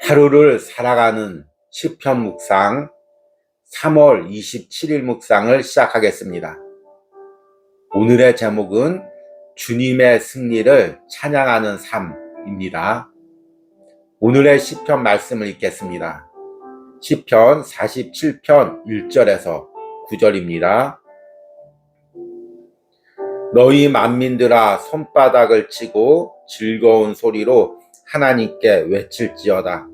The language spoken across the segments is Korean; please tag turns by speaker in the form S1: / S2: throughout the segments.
S1: 하루를 살아가는 시편 묵상 3월 27일 묵상을 시작하겠습니다. 오늘의 제목은 주님의 승리를 찬양하는 삶입니다. 오늘의 시편 말씀을 읽겠습니다. 시편 47편 1절에서 9절입니다. 너희 만민들아 손바닥을 치고 즐거운 소리로 하나님께 외칠지어다.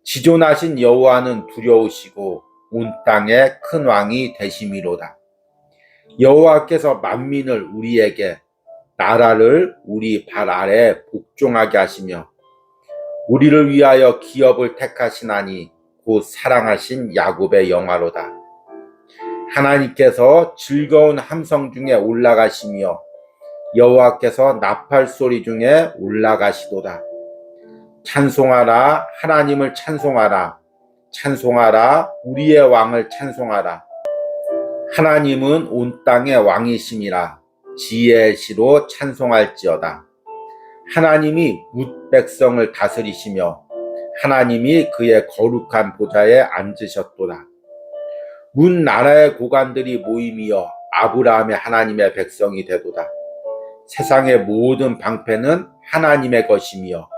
S1: 지존하신 여호와는 두려우시고 온 땅에 큰 왕이 되심이로다. 여호와께서 만민을 우리에게, 나라를 우리 발 아래 복종하게 하시며 우리를 위하여 기업을 택하시나니 곧 사랑하신 야곱의 영화로다. 하나님께서 즐거운 함성 중에 올라가시며 여호와께서 나팔 소리 중에 올라가시도다. 찬송하라, 하나님을 찬송하라. 찬송하라, 우리의 왕을 찬송하라. 하나님은 온 땅의 왕이심이라. 지혜의 시로 찬송할지어다. 하나님이 뭇 백성을 다스리시며 하나님이 그의 거룩한 보좌에 앉으셨도다. 문 나라의 고관들이 모임이여 아브라함의 하나님의 백성이 되도다. 세상의 모든 방패는 하나님의 것이며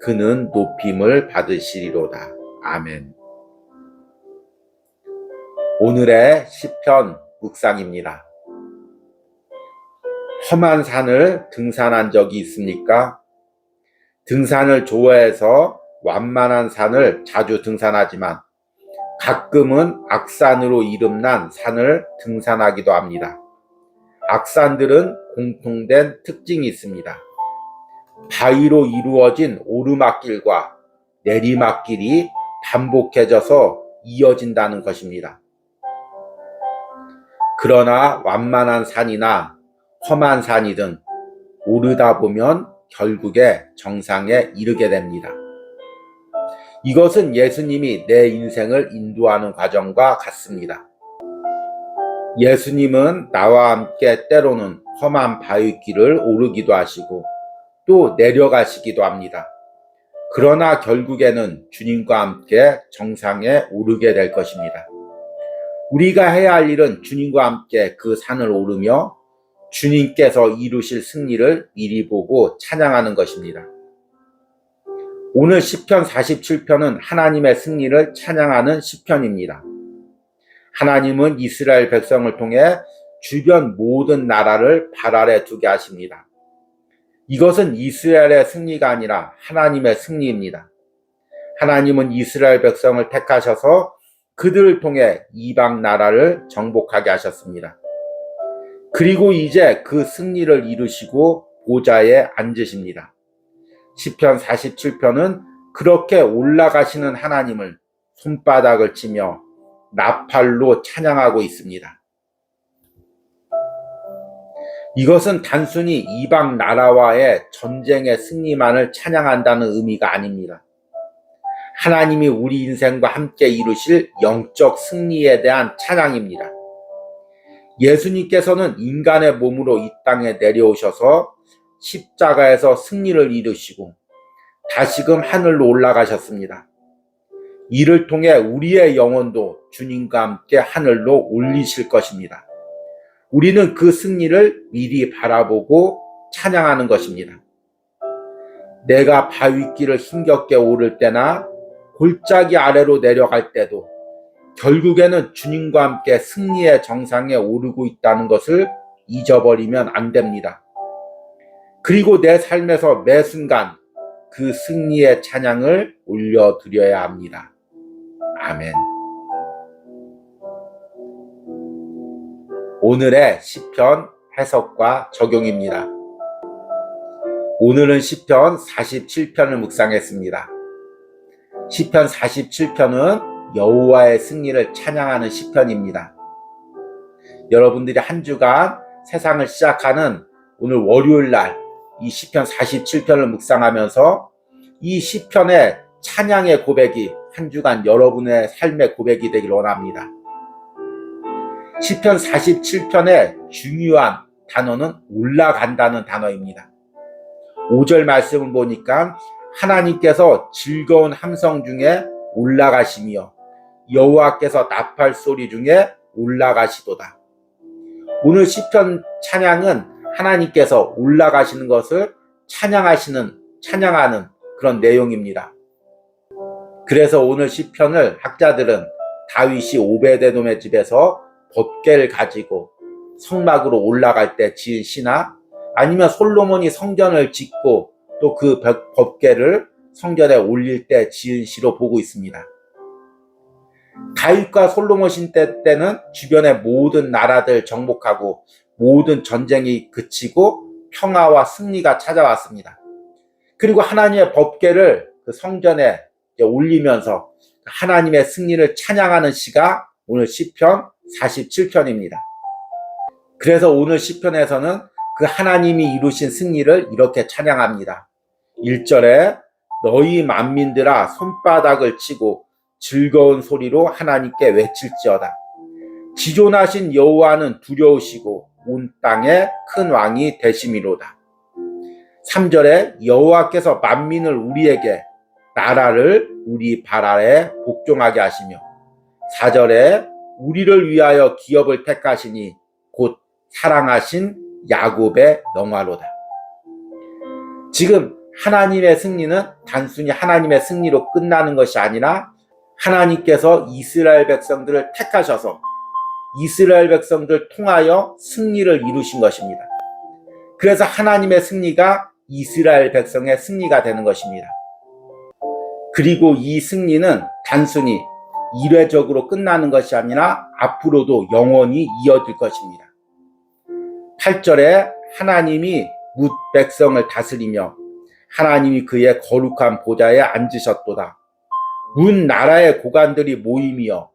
S1: 그는 높임을 받으시리로다. 아멘. 오늘의 시편 묵상입니다. 험한 산을 등산한 적이 있습니까? 등산을 좋아해서 완만한 산을 자주 등산하지만 가끔은 악산으로 이름난 산을 등산하기도 합니다. 악산들은 공통된 특징이 있습니다. 바위로 이루어진 오르막길과 내리막길이 반복해져서 이어진다는 것입니다. 그러나 완만한 산이나 험한 산이든 오르다 보면 결국에 정상에 이르게 됩니다. 이것은 예수님이 내 인생을 인도하는 과정과 같습니다. 예수님은 나와 함께 때로는 험한 바위길을 오르기도 하시고 또 내려가시기도 합니다. 그러나 결국에는 주님과 함께 정상에 오르게 될 것입니다. 우리가 해야 할 일은 주님과 함께 그 산을 오르며 주님께서 이루실 승리를 미리 보고 찬양하는 것입니다. 오늘 시편 47편은 하나님의 승리를 찬양하는 시편입니다. 하나님은 이스라엘 백성을 통해 주변 모든 나라를 발 아래 두게 하십니다. 이것은 이스라엘의 승리가 아니라 하나님의 승리입니다. 하나님은 이스라엘 백성을 택하셔서 그들을 통해 이방 나라를 정복하게 하셨습니다. 그리고 이제 그 승리를 이루시고 보좌에 앉으십니다. 시편 47편은 그렇게 올라가시는 하나님을 손바닥을 치며 나팔로 찬양하고 있습니다. 이것은 단순히 이방 나라와의 전쟁의 승리만을 찬양한다는 의미가 아닙니다. 하나님이 우리 인생과 함께 이루실 영적 승리에 대한 찬양입니다. 예수님께서는 인간의 몸으로 이 땅에 내려오셔서 십자가에서 승리를 이루시고 다시금 하늘로 올라가셨습니다. 이를 통해 우리의 영혼도 주님과 함께 하늘로 올리실 것입니다. 우리는 그 승리를 미리 바라보고 찬양하는 것입니다. 내가 바위길을 힘겹게 오를 때나 골짜기 아래로 내려갈 때도 결국에는 주님과 함께 승리의 정상에 오르고 있다는 것을 잊어버리면 안 됩니다. 그리고 내 삶에서 매 순간 그 승리의 찬양을 올려드려야 합니다. 아멘. 오늘의 시편 해석과 적용입니다. 오늘은 시편 47편을 묵상했습니다. 시편 47편은 여호와의 승리를 찬양하는 시편입니다. 여러분들이 한 주간 세상을 시작하는 오늘 월요일 날 이 시편 47편을 묵상하면서 이 시편의 찬양의 고백이 한 주간 여러분의 삶의 고백이 되길 원합니다. 시편 47편의 중요한 단어는 올라간다는 단어입니다. 5절 말씀을 보니까 하나님께서 즐거운 함성 중에 올라가시며 여호와께서 나팔 소리 중에 올라가시도다. 오늘 시편 찬양은 하나님께서 올라가시는 것을 찬양하는 그런 내용입니다. 그래서 오늘 시편을 학자들은 다윗이 오베데돔의 집에서 법궤를 가지고 성막으로 올라갈 때 지은 시나 아니면 솔로몬이 성전을 짓고 또 그 법궤를 성전에 올릴 때 지은 시로 보고 있습니다. 다윗과 솔로몬 시대 때는 주변의 모든 나라들 정복하고 모든 전쟁이 그치고 평화와 승리가 찾아왔습니다. 그리고 하나님의 법궤를 그 성전에 올리면서 하나님의 승리를 찬양하는 시가 오늘 시편 47편입니다. 그래서 오늘 시편에서는 그 하나님이 이루신 승리를 이렇게 찬양합니다. 1절에 너희 만민들아 손바닥을 치고 즐거운 소리로 하나님께 외칠지어다. 지존하신 여호와는 두려우시고 온 땅에 큰 왕이 되심이로다. 3절에 여호와께서 만민을 우리에게 나라를 우리 발 아래 복종하게 하시며 4절에 우리를 위하여 기업을 택하시니 곧 사랑하신 야곱의 영화로다. 지금 하나님의 승리는 단순히 하나님의 승리로 끝나는 것이 아니라 하나님께서 이스라엘 백성들을 택하셔서 이스라엘 백성들을 통하여 승리를 이루신 것입니다. 그래서 하나님의 승리가 이스라엘 백성의 승리가 되는 것입니다. 그리고 이 승리는 단순히 일회적으로 끝나는 것이 아니라 앞으로도 영원히 이어질 것입니다. 8절에 하나님이 뭇 백성을 다스리며 하나님이 그의 거룩한 보좌에 앉으셨도다. 문 나라의 고관들이 모임이여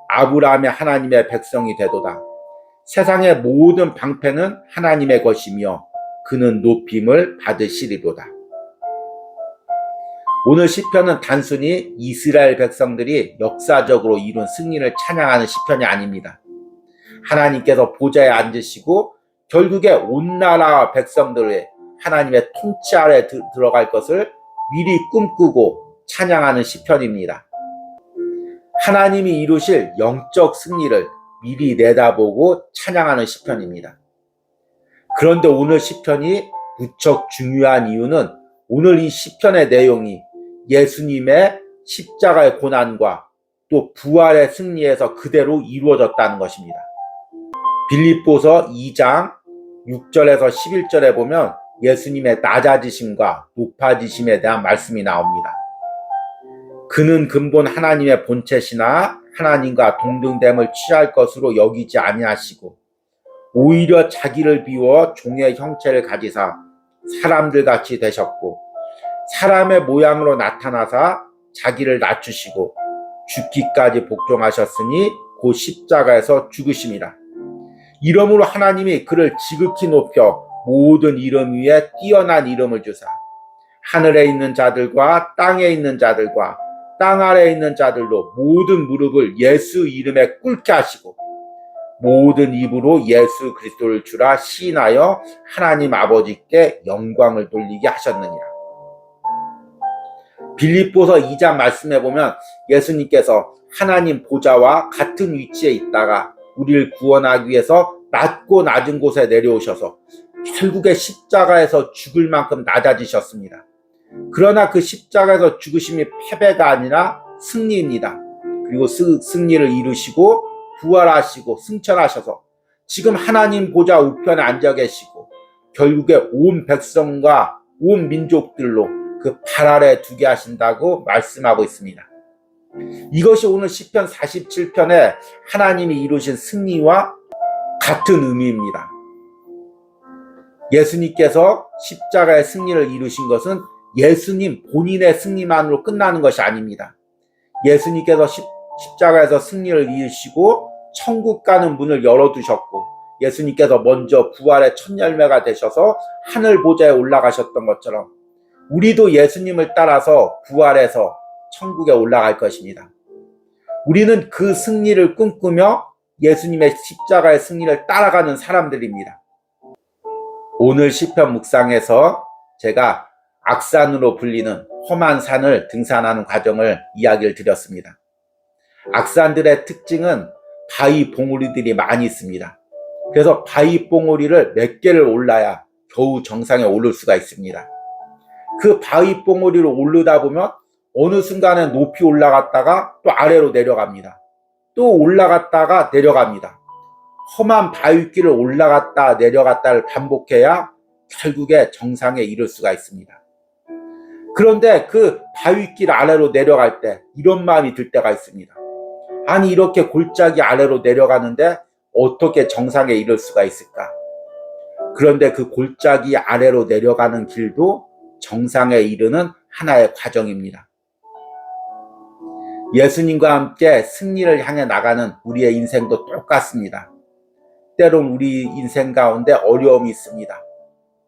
S1: 아브라함의 하나님의 백성이 되도다. 세상의 모든 방패는 하나님의 것이며 그는 높임을 받으시리로다. 오늘 시편은 단순히 이스라엘 백성들이 역사적으로 이룬 승리를 찬양하는 시편이 아닙니다. 하나님께서 보좌에 앉으시고 결국에 온 나라 백성들의 하나님의 통치 아래 들어갈 것을 미리 꿈꾸고 찬양하는 시편입니다. 하나님이 이루실 영적 승리를 미리 내다보고 찬양하는 시편입니다. 그런데 오늘 시편이 무척 중요한 이유는 오늘 이 시편의 내용이 예수님의 십자가의 고난과 또 부활의 승리에서 그대로 이루어졌다는 것입니다. 빌립보서 2장 6절에서 11절에 보면 예수님의 낮아지심과 높아지심에 대한 말씀이 나옵니다. 그는 근본 하나님의 본체시나 하나님과 동등됨을 취할 것으로 여기지 아니하시고 오히려 자기를 비워 종의 형체를 가지사 사람들 같이 되셨고 사람의 모양으로 나타나사 자기를 낮추시고 죽기까지 복종하셨으니 곧 십자가에서 죽으심이라. 이러므로 하나님이 그를 지극히 높여 모든 이름 위에 뛰어난 이름을 주사 하늘에 있는 자들과 땅에 있는 자들과 땅 아래에 있는 자들로 모든 무릎을 예수 이름에 꿇게 하시고 모든 입으로 예수 그리스도를 주라 시인하여 하나님 아버지께 영광을 돌리게 하셨느니라. 빌립보서 2장 말씀해 보면 예수님께서 하나님 보좌와 같은 위치에 있다가 우리를 구원하기 위해서 낮고 낮은 곳에 내려오셔서 결국에 십자가에서 죽을 만큼 낮아지셨습니다. 그러나 그 십자가에서 죽으심이 패배가 아니라 승리입니다. 그리고 승리를 이루시고 부활하시고 승천하셔서 지금 하나님 보좌 우편에 앉아 계시고 결국에 온 백성과 온 민족들로 그 발 아래 두게 하신다고 말씀하고 있습니다. 이것이 오늘 시편 47편에 하나님이 이루신 승리와 같은 의미입니다. 예수님께서 십자가의 승리를 이루신 것은 예수님 본인의 승리만으로 끝나는 것이 아닙니다. 예수님께서 십자가에서 승리를 이루시고 천국 가는 문을 열어두셨고 예수님께서 먼저 부활의 첫 열매가 되셔서 하늘 보좌에 올라가셨던 것처럼 우리도 예수님을 따라서 부활해서 천국에 올라갈 것입니다. 우리는 그 승리를 꿈꾸며 예수님의 십자가의 승리를 따라가는 사람들입니다. 오늘 시편 묵상에서 제가 악산으로 불리는 험한 산을 등산하는 과정을 이야기를 드렸습니다. 악산들의 특징은 바위 봉우리들이 많이 있습니다. 그래서 바위 봉우리를 몇 개를 올라야 겨우 정상에 오를 수가 있습니다. 그 바위 봉우리를 오르다 보면 어느 순간에 높이 올라갔다가 또 아래로 내려갑니다. 또 올라갔다가 내려갑니다. 험한 바위길을 올라갔다 내려갔다를 반복해야 결국에 정상에 이를 수가 있습니다. 그런데 그 바위길 아래로 내려갈 때 이런 마음이 들 때가 있습니다. 아니, 이렇게 골짜기 아래로 내려가는데 어떻게 정상에 이를 수가 있을까? 그런데 그 골짜기 아래로 내려가는 길도 정상에 이르는 하나의 과정입니다. 예수님과 함께 승리를 향해 나가는 우리의 인생도 똑같습니다. 때론 우리 인생 가운데 어려움이 있습니다.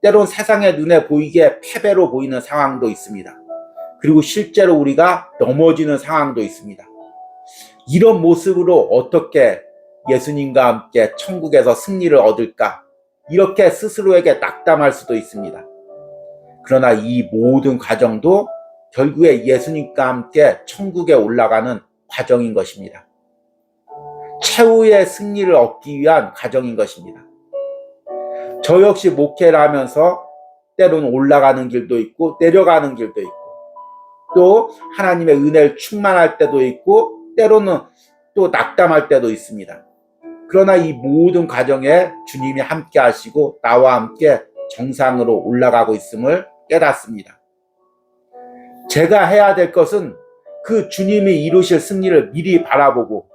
S1: 때론 세상의 눈에 보이기에 패배로 보이는 상황도 있습니다. 그리고 실제로 우리가 넘어지는 상황도 있습니다. 이런 모습으로 어떻게 예수님과 함께 천국에서 승리를 얻을까? 이렇게 스스로에게 낙담할 수도 있습니다. 그러나 이 모든 과정도 결국에 예수님과 함께 천국에 올라가는 과정인 것입니다. 최후의 승리를 얻기 위한 과정인 것입니다. 저 역시 목회를 하면서 때로는 올라가는 길도 있고 내려가는 길도 있고 또 하나님의 은혜를 충만할 때도 있고 때로는 또 낙담할 때도 있습니다. 그러나 이 모든 과정에 주님이 함께 하시고 나와 함께 정상으로 올라가고 있음을 깨닫습니다. 제가 해야 될 것은 그 주님이 이루실 승리를 미리 바라보고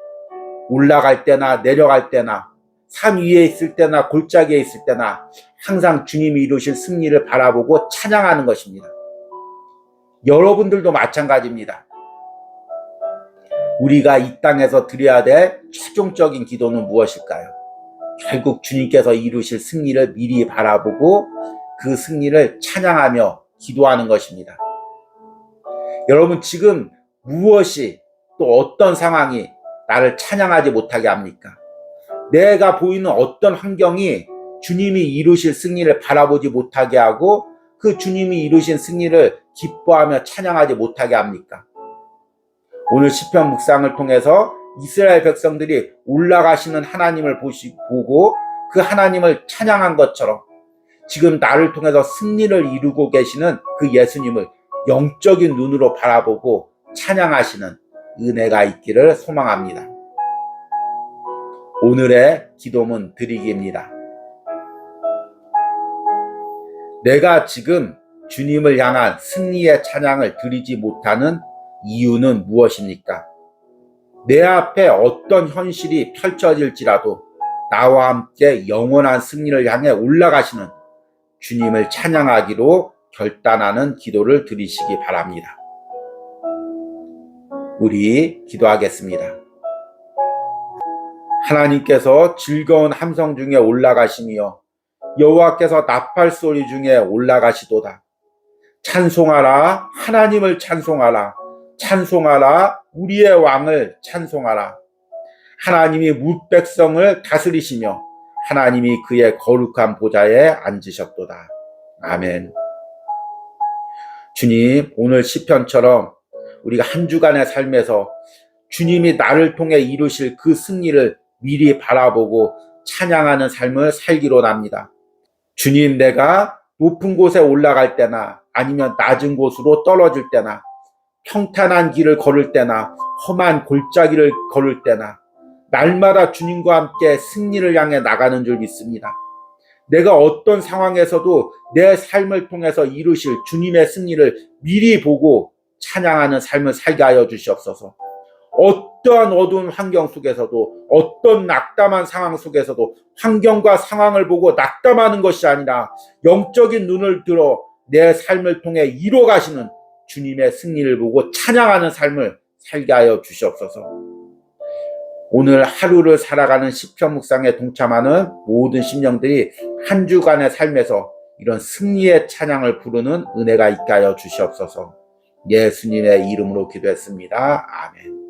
S1: 올라갈 때나 내려갈 때나 산 위에 있을 때나 골짜기에 있을 때나 항상 주님이 이루실 승리를 바라보고 찬양하는 것입니다. 여러분들도 마찬가지입니다. 우리가 이 땅에서 드려야 될 최종적인 기도는 무엇일까요? 결국 주님께서 이루실 승리를 미리 바라보고 그 승리를 찬양하며 기도하는 것입니다. 여러분, 지금 무엇이 또 어떤 상황이 나를 찬양하지 못하게 합니까? 내가 보이는 어떤 환경이 주님이 이루실 승리를 바라보지 못하게 하고 그 주님이 이루신 승리를 기뻐하며 찬양하지 못하게 합니까? 오늘 시편 묵상을 통해서 이스라엘 백성들이 올라가시는 하나님을 보고 그 하나님을 찬양한 것처럼 지금 나를 통해서 승리를 이루고 계시는 그 예수님을 영적인 눈으로 바라보고 찬양하시는 은혜가 있기를 소망합니다. 오늘의 기도문 드리기입니다. 내가 지금 주님을 향한 승리의 찬양을 드리지 못하는 이유는 무엇입니까? 내 앞에 어떤 현실이 펼쳐질지라도 나와 함께 영원한 승리를 향해 올라가시는 주님을 찬양하기로 결단하는 기도를 드리시기 바랍니다. 우리 기도하겠습니다. 하나님께서 즐거운 함성 중에 올라가시며 여호와께서 나팔 소리 중에 올라가시도다. 찬송하라, 하나님을 찬송하라. 찬송하라, 우리의 왕을 찬송하라. 하나님이 뭇백성을 다스리시며 하나님이 그의 거룩한 보좌에 앉으셨도다. 아멘. 주님, 오늘 시편처럼 우리가 한 주간의 삶에서 주님이 나를 통해 이루실 그 승리를 미리 바라보고 찬양하는 삶을 살기로 합니다. 주님, 내가 높은 곳에 올라갈 때나 아니면 낮은 곳으로 떨어질 때나 평탄한 길을 걸을 때나 험한 골짜기를 걸을 때나 날마다 주님과 함께 승리를 향해 나가는 줄 믿습니다. 내가 어떤 상황에서도 내 삶을 통해서 이루실 주님의 승리를 미리 보고 찬양하는 삶을 살게 하여 주시옵소서. 어떠한 어두운 환경 속에서도 어떤 낙담한 상황 속에서도 환경과 상황을 보고 낙담하는 것이 아니라 영적인 눈을 들어 내 삶을 통해 이루어가시는 주님의 승리를 보고 찬양하는 삶을 살게 하여 주시옵소서. 오늘 하루를 살아가는 시편 묵상에 동참하는 모든 심령들이 한 주간의 삶에서 이런 승리의 찬양을 부르는 은혜가 있게 하여 주시옵소서. 예수님의 이름으로 기도했습니다. 아멘.